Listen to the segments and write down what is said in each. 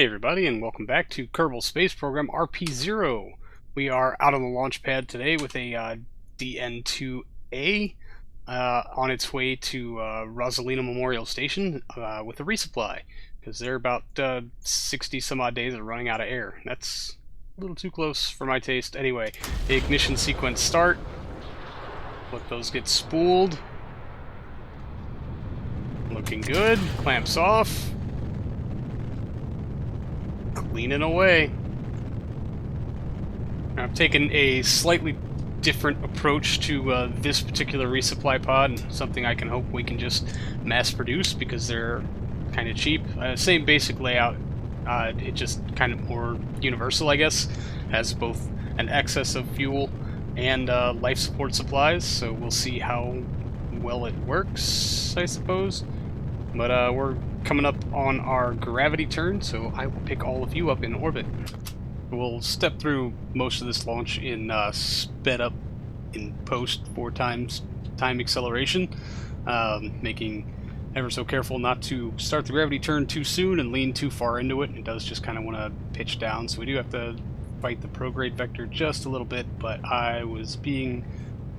Hey everybody, and welcome back to Kerbal Space Program RP-0. We are out on the launch pad today with a DN2A on its way to Rosalina Memorial Station with a resupply, because they're about 60 some odd days of running out of air. That's a little too close for my taste. Anyway, the ignition sequence start. Let those get spooled. Looking good. Clamps off. Cleaning away. I've taken a slightly different approach to this particular resupply pod, and something I can hope we can just mass produce because they're kind of cheap. Same basic layout, it just kind of more universal, I guess. Has both an excess of fuel and life support supplies, so we'll see how well it works, I suppose. But we're coming up on our gravity turn, so I will pick all of you up in orbit. We'll step through most of this launch in sped up in post 4 times time acceleration, making ever so careful not to start the gravity turn too soon and lean too far into it. It does just kind of want to pitch down, so we do have to fight the prograde vector just a little bit, but I was being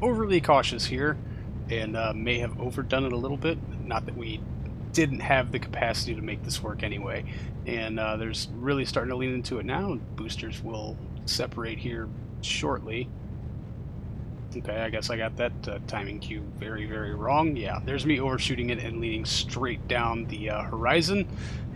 overly cautious here and may have overdone it a little bit. Not that we didn't have the capacity to make this work anyway, and there's really starting to lean into it now. Boosters will separate here shortly. Okay, I guess I got that timing cue very, very wrong. Yeah, there's me overshooting it and leaning straight down the horizon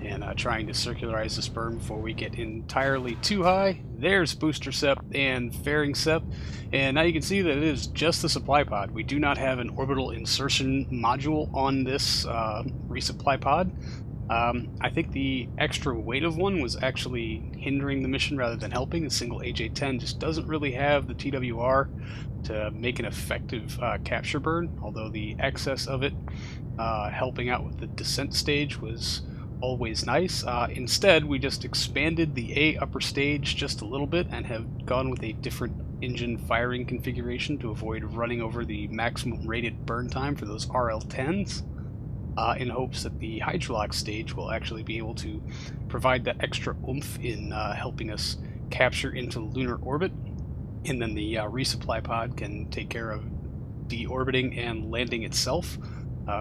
and trying to circularize this burn before we get entirely too high. There's booster sep and fairing sep, and now you can see that it is just the supply pod. We do not have an orbital insertion module on this resupply pod. I think the extra weight of one was actually hindering the mission rather than helping. A single AJ-10 just doesn't really have the TWR to make an effective capture burn, although the excess of it helping out with the descent stage was always nice. Instead, we just expanded the A upper stage just a little bit and have gone with a different engine firing configuration to avoid running over the maximum rated burn time for those RL-10s. In hopes that the hydrolox stage will actually be able to provide that extra oomph in helping us capture into lunar orbit, and then the resupply pod can take care of deorbiting and landing itself,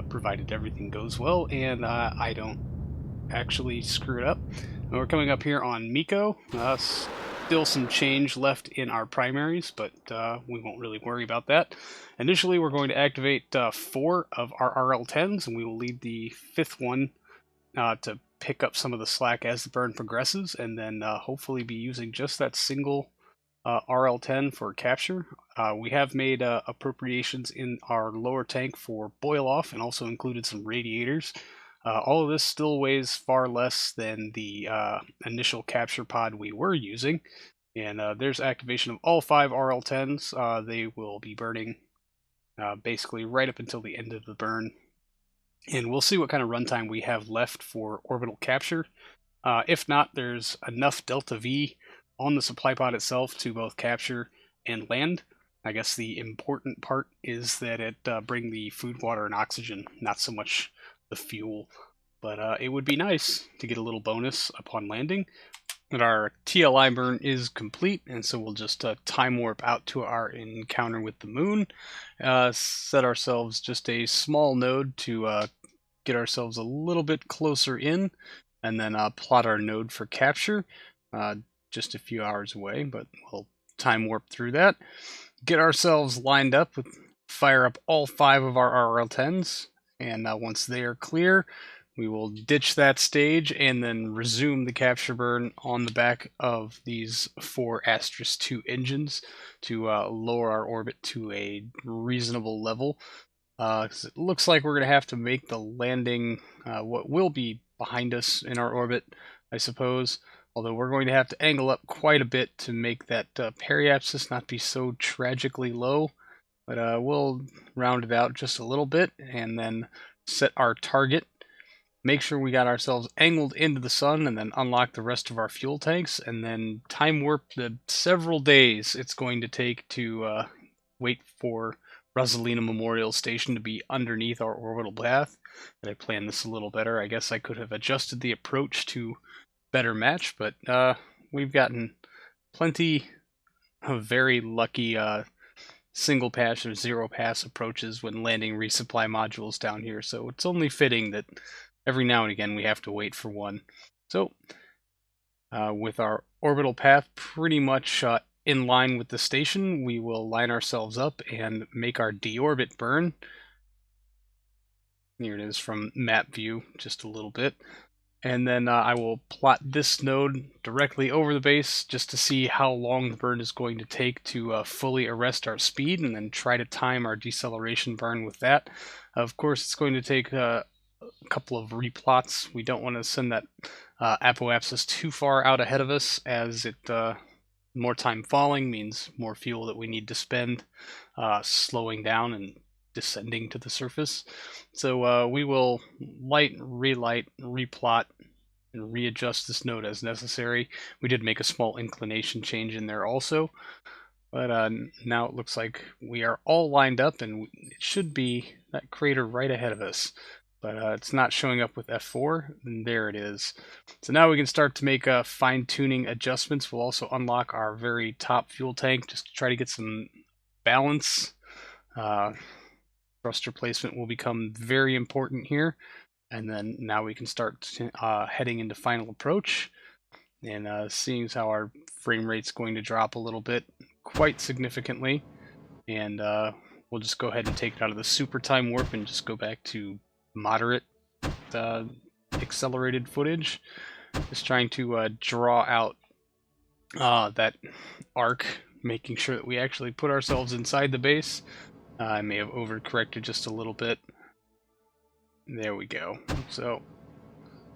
provided everything goes well and I don't actually screw it up. We're coming up here on Miko. Still some change left in our primaries, but we won't really worry about that. Initially, we're going to activate 4 of our RL-10s, and we will lead the 5th one to pick up some of the slack as the burn progresses, and then hopefully be using just that single RL-10 for capture. We have made appropriations in our lower tank for boil off, and also included some radiators. All of this still weighs far less than the initial capture pod we were using, and there's activation of all 5 RL-10s. They will be burning basically right up until the end of the burn, and we'll see what kind of runtime we have left for orbital capture. If not, there's enough delta V on the supply pod itself to both capture and land. I guess the important part is that it bring the food, water, and oxygen, not so much the fuel. But it would be nice to get a little bonus upon landing. That our TLI burn is complete, and so we'll just time warp out to our encounter with the moon. Set ourselves just a small node to get ourselves a little bit closer in, and then plot our node for capture. Just a few hours away, but we'll time warp through that. Get ourselves lined up, fire up all 5 of our RL-10s, and once they are clear, we will ditch that stage and then resume the capture burn on the back of these 4 Asterisk 2 engines to lower our orbit to a reasonable level. 'Cause it looks like we're going to have to make the landing what will be behind us in our orbit, I suppose. Although we're going to have to angle up quite a bit to make that periapsis not be so tragically low. But we'll round it out just a little bit and then set our target. Make sure we got ourselves angled into the sun, and then unlock the rest of our fuel tanks, and then time warp the several days it's going to take to wait for Rosalina Memorial Station to be underneath our orbital path. That I planned this a little better. I guess I could have adjusted the approach to better match, but we've gotten plenty of very lucky single pass or zero pass approaches when landing resupply modules down here, so it's only fitting that every now and again we have to wait for one. So with our orbital path pretty much in line with the station, we will line ourselves up and make our deorbit burn. Here it is from map view, just a little bit. And then I will plot this node directly over the base just to see how long the burn is going to take to fully arrest our speed, and then try to time our deceleration burn with that. Of course, it's going to take a couple of replots. We don't want to send that apoapsis too far out ahead of us, as it more time falling means more fuel that we need to spend slowing down and descending to the surface. So we will light, relight, replot, and readjust this node as necessary. We did make a small inclination change in there also, but now it looks like we are all lined up, and it should be that crater right ahead of us. But it's not showing up with F4, and there it is. So now we can start to make fine-tuning adjustments. We'll also unlock our very top fuel tank just to try to get some balance. Thruster placement will become very important here. And then now we can start heading into final approach. And seeing as how our frame rate's going to drop a little bit, quite significantly. And we'll just go ahead and take it out of the super time warp and just go back to moderate accelerated footage. Just trying to draw out that arc, making sure that we actually put ourselves inside the base. I may have overcorrected just a little bit. There we go. So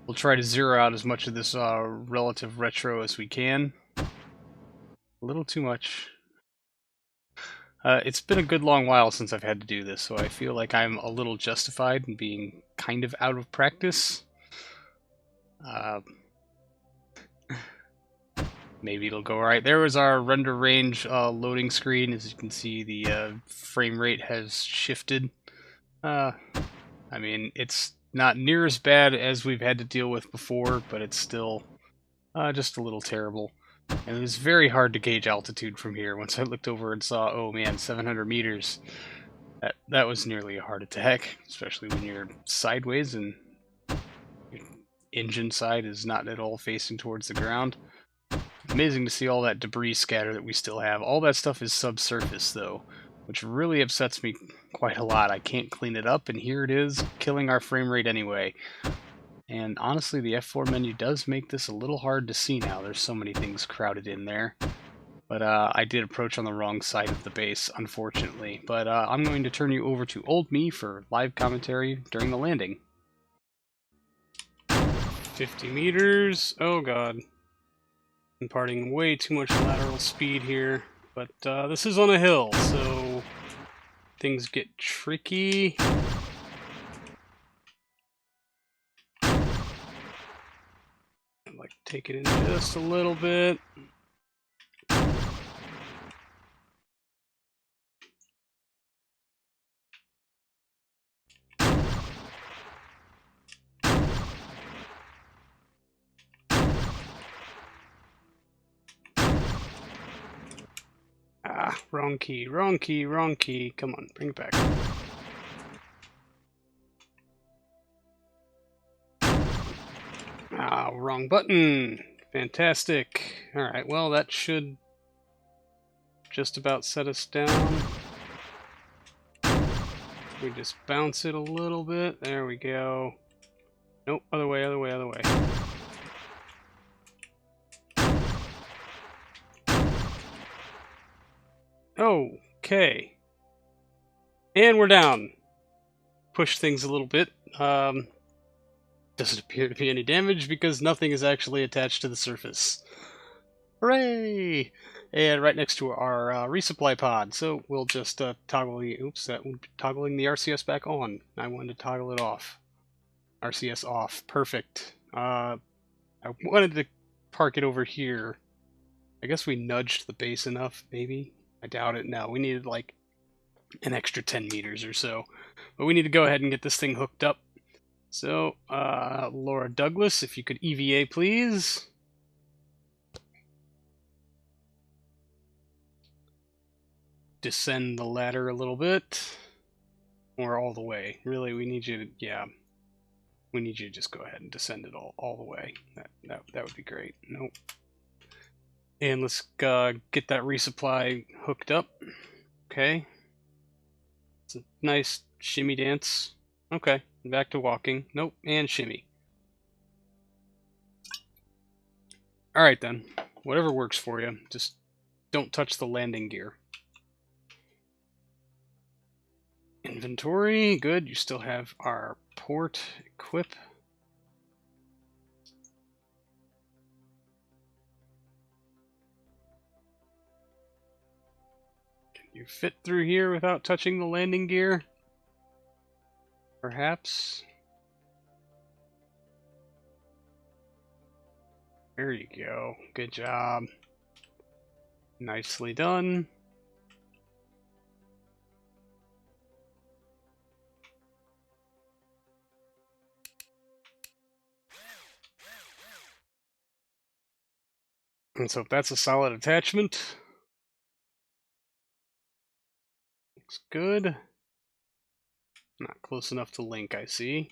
we'll try to zero out as much of this relative retro as we can. A little too much. It's been a good long while since I've had to do this, so I feel like I'm a little justified in being kind of out of practice. Maybe it'll go alright. There was our render range loading screen. As you can see, the frame rate has shifted. I mean, it's not near as bad as we've had to deal with before, but it's still just a little terrible. And it was very hard to gauge altitude from here. Once I looked over and saw, oh man, 700 meters, that was nearly a heart attack, especially when you're sideways and your engine side is not at all facing towards the ground. Amazing to see all that debris scatter that we still have. All that stuff is subsurface, though, which really upsets me quite a lot. I can't clean it up, and here it is, killing our frame rate anyway. And honestly, the F4 menu does make this a little hard to see now. There's so many things crowded in there. But I did approach on the wrong side of the base, unfortunately. But I'm going to turn you over to Old Me for live commentary during the landing. 50 meters. Oh god. Imparting way too much lateral speed here. But this is on a hill, so things get tricky. I'd like to take it in just a little bit. Ah, wrong key, wrong key, wrong key. Come on, bring it back. Ah, wrong button. Fantastic. Alright, well, that should just about set us down. We just bounce it a little bit. There we go. Nope, other way, other way, other way. Okay. And we're down. Push things a little bit. Doesn't appear to be any damage because nothing is actually attached to the surface. Hooray! And right next to our resupply pod. So we'll just toggle the... Oops, that would be toggling the RCS back on. I wanted to toggle it off. RCS off. Perfect. I wanted to park it over here. I guess we nudged the base enough, maybe? I doubt it. No, we needed like an extra 10 meters or so. But we need to go ahead and get this thing hooked up. So, Laura Douglas, if you could EVA, please. Descend the ladder a little bit. Or all the way. Really, we need you to, yeah. We need you to just go ahead and descend it all the way. That would be great. Nope. And let's get that resupply hooked up. Okay. It's a nice shimmy dance. Okay, back to walking. Nope, and shimmy. Alright then. Whatever works for you. Just don't touch the landing gear. Inventory, good. You still have our port equip. Can you fit through here without touching the landing gear? Perhaps. There you go. Good job. Nicely done. And so if that's a solid attachment, looks good. Not close enough to link, I see.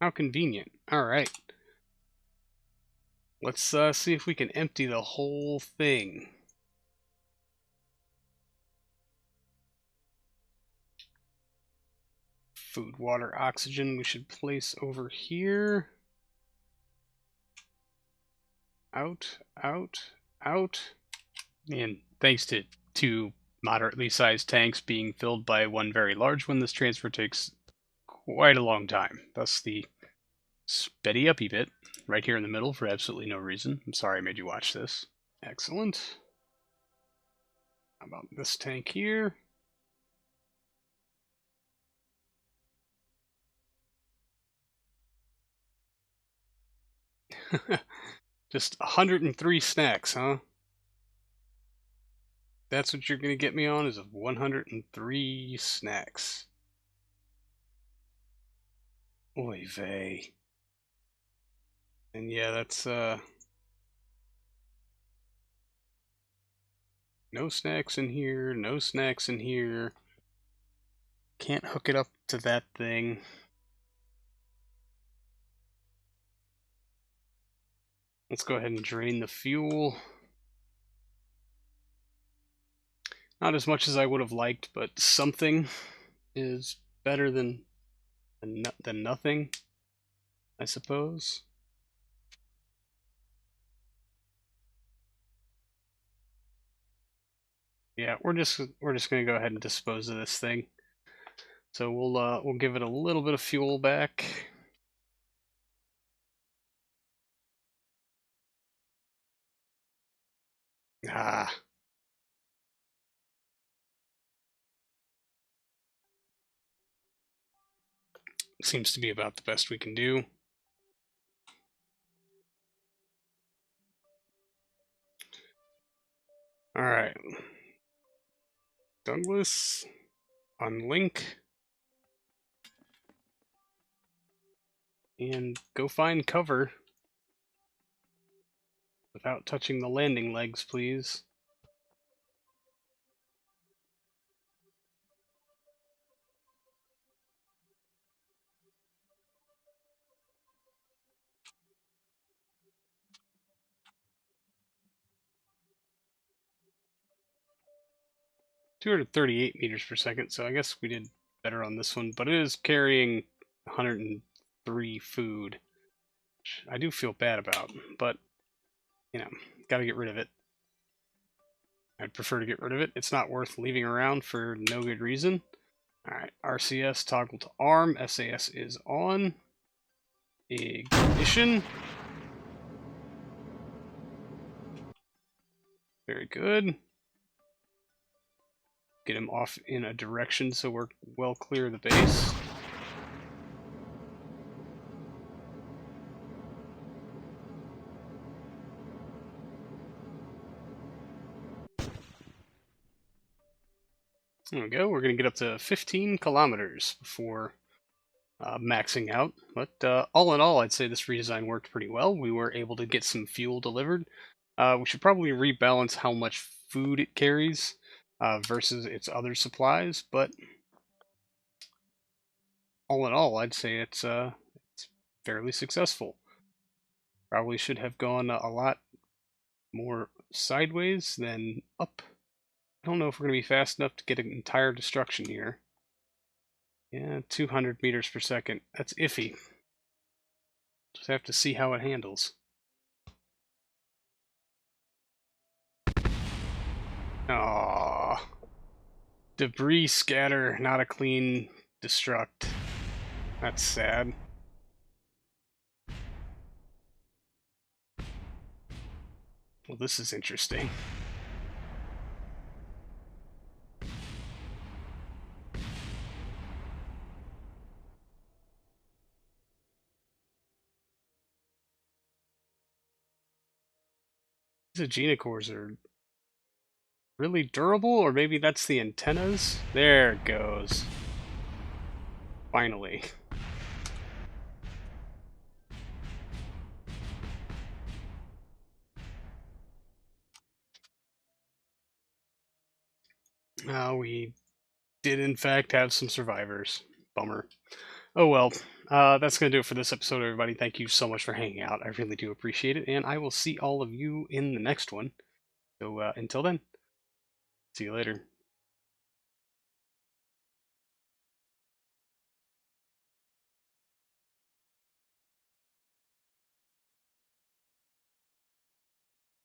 How convenient. Alright. Let's see if we can empty the whole thing. Food, water, oxygen we should place over here. Out, out, out. And thanks to two moderately sized tanks being filled by one very large one, this transfer takes quite a long time. Thus the speddy uppy bit right here in the middle for absolutely no reason. I'm sorry I made you watch this. Excellent. How about this tank here? Just 103 snacks, huh? That's what you're gonna get me on, is 103 snacks. Oy vey. And yeah, that's no snacks in here, no snacks in here. Can't hook it up to that thing. Let's go ahead and drain the fuel. Not as much as I would have liked, but something is better than nothing, I suppose. Yeah, we're just gonna go ahead and dispose of this thing. So we'll give it a little bit of fuel back. Ah. Seems to be about the best we can do. Alright. Douglas. Unlink. And go find cover. Without touching the landing legs, please. (238 meters per second, so I guess we did better on this one, but it is carrying 103 food, which I do feel bad about, but, you know, gotta get rid of it. I'd prefer to get rid of it. It's not worth leaving around for no good reason. Alright, RCS toggle to arm, SAS is on. Ignition. Very good. Get him off in a direction so we're well clear of the base. There we go. We're going to get up to 15 kilometers before maxing out. But all in all, I'd say this redesign worked pretty well. We were able to get some fuel delivered. We should probably rebalance how much food it carries versus its other supplies, but all in all, I'd say it's fairly successful. Probably should have gone a lot more sideways than up. I don't know if we're going to be fast enough to get an entire destruction here. Yeah, 200 meters per second. That's iffy. Just have to see how it handles. Aww. Debris scatter, not a clean destruct. That's sad. Well, this is interesting. These Agena cores are really durable, or maybe that's the antennas? There it goes. Finally. We did in fact have some survivors. Bummer. Oh well. That's going to do it for this episode, everybody. Thank you so much for hanging out. I really do appreciate it, and I will see all of you in the next one. So until then, see you later.